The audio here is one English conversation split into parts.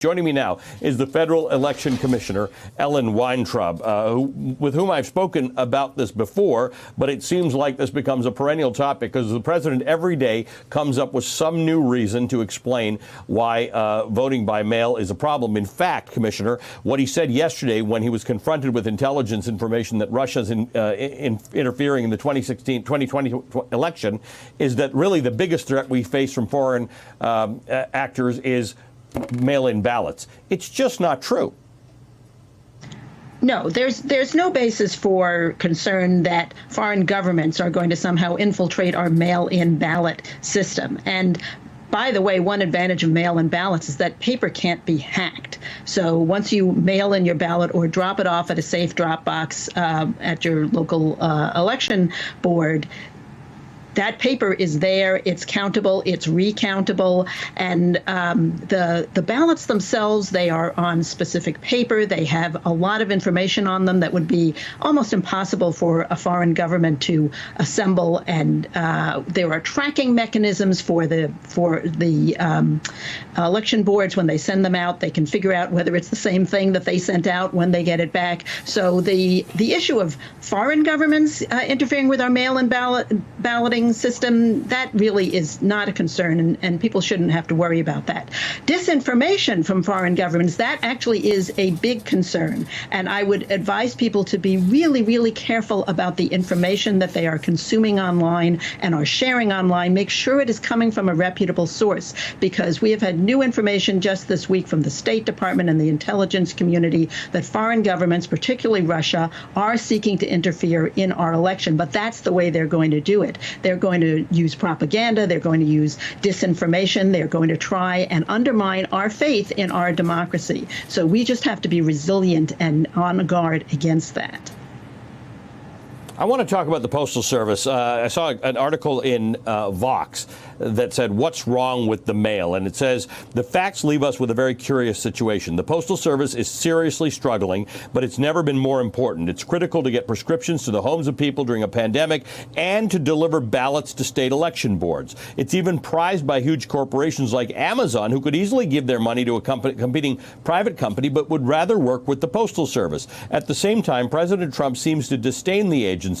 Joining me now is the Federal Election Commissioner, Ellen Weintraub, with whom I've spoken about this before, but it seems like this becomes a perennial topic because the president every day comes up with some new reason to explain why voting by mail is a problem. In fact, Commissioner, what he said yesterday when he was confronted with intelligence information that Russia's interfering in the 2020 election is that really the biggest threat we face from foreign actors is mail-in ballots. It's just not true. No, there's no basis for concern that foreign governments are going to somehow infiltrate our mail-in ballot system. And by the way, one advantage of mail-in ballots is that paper can't be hacked. So once you mail in your ballot or drop it off at a safe drop box at your local election board, that paper is there, it's countable, it's recountable, and the ballots themselves, they are on specific paper. They have a lot of information on them that would be almost impossible for a foreign government to assemble, and there are tracking mechanisms for the election boards. When they send them out, they can figure out whether it's the same thing that they sent out when they get it back. So the issue of foreign governments interfering with our mail-in balloting system, that really is not a concern, and people shouldn't have to worry about that. Disinformation from foreign governments, that actually is a big concern, and I would advise people to be really, really careful about the information that they are consuming online and are sharing online. Make sure it is coming from a reputable source, because we have had new information just this week from the State Department and the intelligence community that foreign governments, particularly Russia, are seeking to interfere in our election. But that's the way they're going to do it. They're going to use propaganda. They're going to use disinformation. They're going to try and undermine our faith in our democracy. So we just have to be resilient and on guard against that. I want to talk about the Postal Service. I saw an article in Vox that said, "What's wrong with the mail?" And it says, "The facts leave us with a very curious situation. The Postal Service is seriously struggling, but it's never been more important. It's critical to get prescriptions to the homes of people during a pandemic and to deliver ballots to state election boards. It's even prized by huge corporations like Amazon, who could easily give their money to a competing private company, but would rather work with the Postal Service. At the same time, President Trump seems to disdain the agency,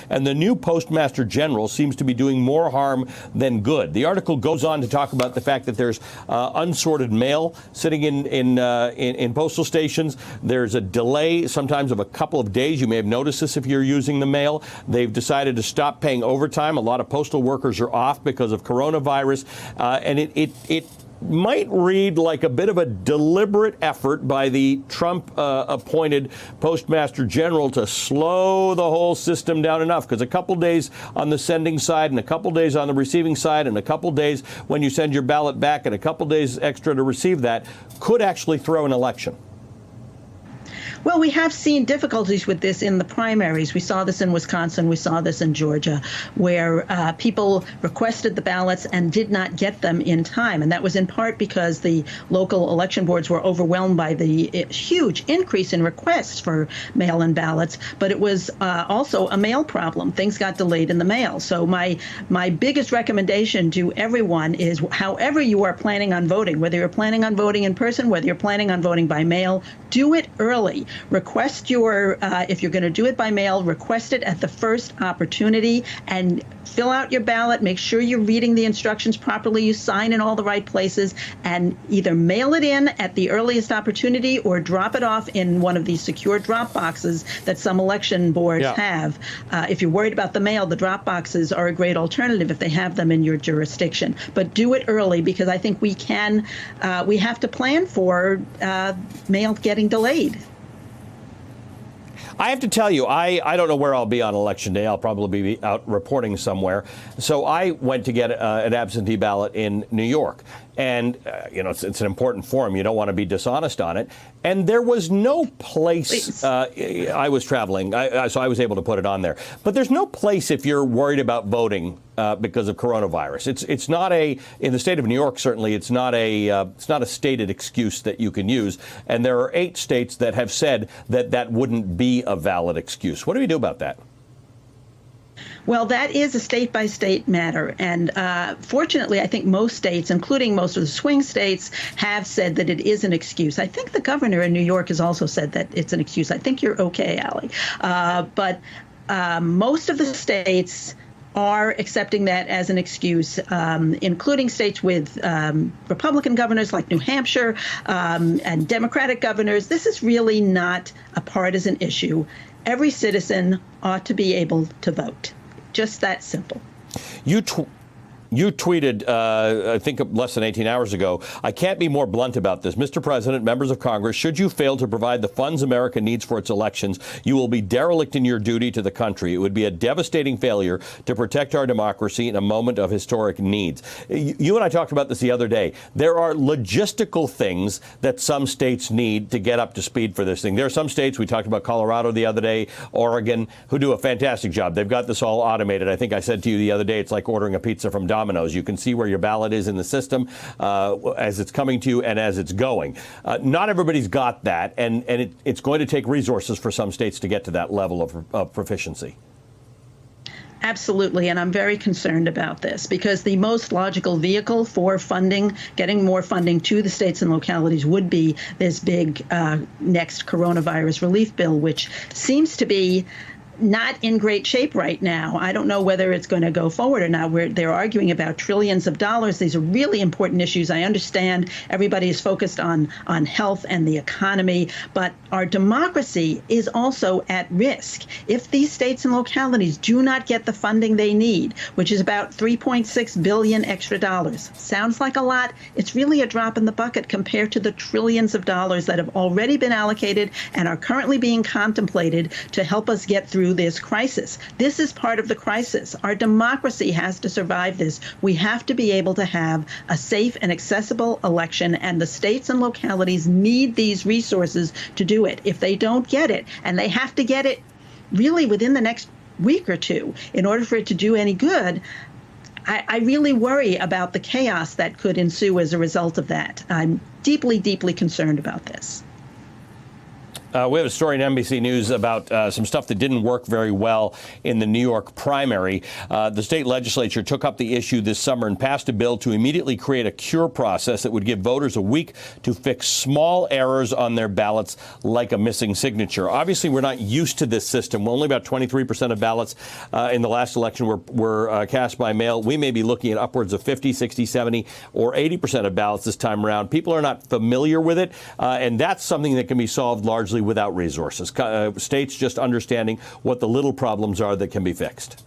and the new Postmaster General seems to be doing more harm than good." The article goes on to talk about the fact that there's unsorted mail sitting in postal stations. There's a delay sometimes of a couple of days. You may have noticed this if you're using the mail. They've decided to stop paying overtime. A lot of postal workers are off because of coronavirus, and it might read like a bit of a deliberate effort by the Trump-appointed Postmaster General to slow the whole system down enough, because a couple days on the sending side and a couple days on the receiving side and a couple days when you send your ballot back and a couple days extra to receive that could actually throw an election. Well, we have seen difficulties with this in the primaries. We saw this in Wisconsin. We saw this in Georgia, where people requested the ballots and did not get them in time. And that was in part because the local election boards were overwhelmed by the huge increase in requests for mail-in ballots. But it was also a mail problem. Things got delayed in the mail. So my biggest recommendation to everyone is, however you are planning on voting, whether you're planning on voting in person, whether you're planning on voting by mail, do it early. Request if you're going to do it by mail, request it at the first opportunity and fill out your ballot. Make sure you're reading the instructions properly. You sign in all the right places, and either mail it in at the earliest opportunity or drop it off in one of these secure drop boxes that some election boards have. If you're worried about the mail, the drop boxes are a great alternative if they have them in your jurisdiction. But do it early, because I think we have to plan for mail getting delayed. I have to tell you, I don't know where I'll be on Election Day. I'll probably be out reporting somewhere. So I went to get an absentee ballot in New York. And, it's an important forum. You don't want to be dishonest on it. And there was no place. I was traveling, so I was able to put it on there. But there's no place if you're worried about voting because of coronavirus. It's not in the state of New York, certainly, it's not a stated excuse that you can use. And there are 8 states that have said that wouldn't be a valid excuse. What do we do about that? Well, that is a state-by-state matter. And fortunately, I think most states, including most of the swing states, have said that it is an excuse. I think the governor in New York has also said that it's an excuse. I think you're okay, Allie. But most of the states are accepting that as an excuse, including states with Republican governors like New Hampshire and Democratic governors. This is really not a partisan issue. Every citizen ought to be able to vote. Just that simple. You tweeted, I think less than 18 hours ago, I can't be more blunt about this. Mr. President, members of Congress, should you fail to provide the funds America needs for its elections, you will be derelict in your duty to the country. It would be a devastating failure to protect our democracy in a moment of historic needs. You and I talked about this the other day. There are logistical things that some states need to get up to speed for this thing. There are some states, we talked about Colorado the other day, Oregon, who do a fantastic job. They've got this all automated. I think I said to you the other day, it's like ordering a pizza from Domino's. You can see where your ballot is in the system as it's coming to you and as it's going. Not everybody's got that, and it's going to take resources for some states to get to that level of proficiency. Absolutely, and I'm very concerned about this because the most logical vehicle for funding, getting more funding to the states and localities would be this big next coronavirus relief bill, which seems to be not in great shape right now. I don't know whether it's going to go forward or not. They're arguing about trillions of dollars. These are really important issues. I understand everybody is focused on health and the economy, but our democracy is also at risk. If these states and localities do not get the funding they need, which is about $3.6 billion extra dollars, sounds like a lot. It's really a drop in the bucket compared to the trillions of dollars that have already been allocated and are currently being contemplated to help us get through this crisis. This is part of the crisis. Our democracy has to survive this. We have to be able to have a safe and accessible election, and the states and localities need these resources to do it. If they don't get it, and they have to get it really within the next week or two in order for it to do any good, I really worry about the chaos that could ensue as a result of that. I'm deeply, deeply concerned about this. We have a story in NBC News about some stuff that didn't work very well in the New York primary. The state legislature took up the issue this summer and passed a bill to immediately create a cure process that would give voters a week to fix small errors on their ballots, like a missing signature. Obviously, we're not used to this system. Only about 23% of ballots in the last election were cast by mail. We may be looking at upwards of 50, 60, 70, or 80% of ballots this time around. People are not familiar with it, and that's something that can be solved largely without resources. States just understanding what the little problems are that can be fixed.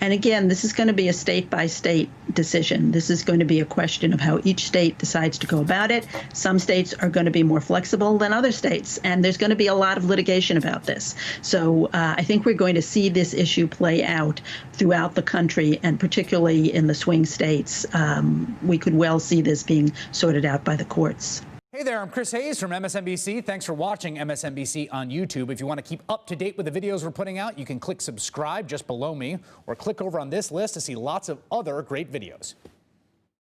And again, this is going to be a state-by-state decision. This is going to be a question of how each state decides to go about it. Some states are going to be more flexible than other states, and there's going to be a lot of litigation about this. So I think we're going to see this issue play out throughout the country, and particularly in the swing states. We could well see this being sorted out by the courts. Hey there, I'm Chris Hayes from MSNBC. Thanks for watching MSNBC on YouTube. If you want to keep up to date with the videos we're putting out, you can click subscribe just below me or click over on this list to see lots of other great videos.